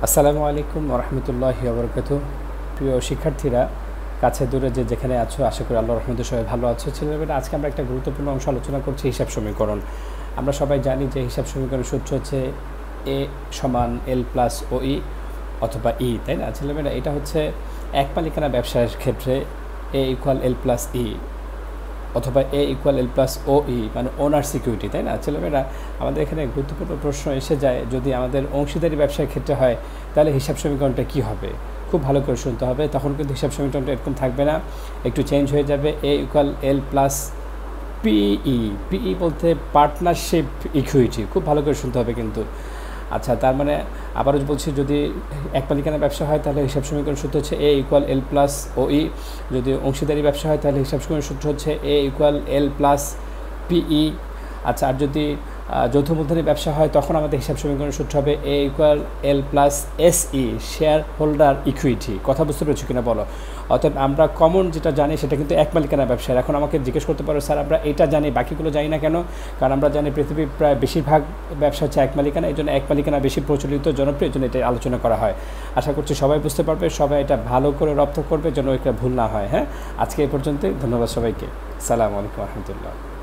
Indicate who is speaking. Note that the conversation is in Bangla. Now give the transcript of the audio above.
Speaker 1: আসসালামু আলাইকুম ওয়া রাহমাতুল্লাহি ওয়া বারাকাতুহু। প্রিয় শিক্ষার্থীরা, কাছে দূরে যে যেখানে আছো, আশা করি আল্লাহর রহমতে সবাই ভালো আছো। ছেলেমেয়েরা, আজকে আমরা একটা গুরুত্বপূর্ণ অংশ আলোচনা করছি, হিসাব সমীকরণ। আমরা সবাই জানি যে হিসাব সমীকরণের সূত্র হচ্ছে এ সমান এল প্লাস ও ই অথবা ই, তাই না ছেলেমেয়েরা? এটা হচ্ছে এক মালিকানা ব্যবসায়ের ক্ষেত্রে এ ইকুয়াল এল প্লাস ই অথবা এ ইকুয়াল এল প্লাস ও ই, মানে ওনার সিকিউরিটি, তাই না ছেলেমেয়েরা? আমাদের এখানে গুরুত্বপূর্ণ প্রশ্ন এসে যায়, যদি আমাদের অংশীদারি ব্যবসার ক্ষেত্রে হয় তাহলে হিসাব সমীকরণটা কী হবে? খুব ভালো করে শুনতে হবে। তখন কিন্তু হিসাব সমীকরণটা এরকম থাকবে না, একটু চেঞ্জ হয়ে যাবে। এ ইকুয়াল এল প্লাস পিই। পিই বলতে পার্টনারশিপ ইকুইটি। খুব ভালো করে শুনতে হবে কিন্তু। আচ্ছা, তার মানে আবারও বলছি, যদি এক মালিকানা ব্যবসা হয় তাহলে হিসাব সমীকরণ সূত্র হচ্ছে এ ইকুয়াল এল প্লাস ও ই। যদি অংশীদারি ব্যবসা হয় তাহলে হিসাব সমীকরণ সূত্র হচ্ছে এ ইকুয়াল এল প্লাস পিই। আচ্ছা, আর যদি যৌথ মূলধনী ব্যবসা হয় তখন আমাদের হিসাব সমীকরণের সূত্র হবে A equal L plus SE, shareholder equity. কথা বুঝতে পেরেছো কিনা বলো? অর্থাৎ আমরা কমন যেটা জানি সেটা কিন্তু এক মালিকানা ব্যবসায়। এখন আমাকে জিজ্ঞেস করতে পারো, স্যার আমরা এটা জানি, বাকিগুলো জানি না কেন? কারণ আমরা জানি পৃথিবীর প্রায় বেশিরভাগ ব্যবসা হচ্ছে এক মালিকানা, এই জন্য এক মালিকানা বেশি প্রচলিত, জনপ্রিয়, এই জন্য এটা আলোচনা করা হয়। আশা করছি সবাই বুঝতে পারবে, সবাই এটা ভালো করে রপ্ত করবে, যেন এটা ভুল না হয়। হ্যাঁ, আজকে এই পর্যন্তই। ধন্যবাদ সবাইকে। আসসালামু আলাইকুম ওয়া রাহমাতুল্লাহ।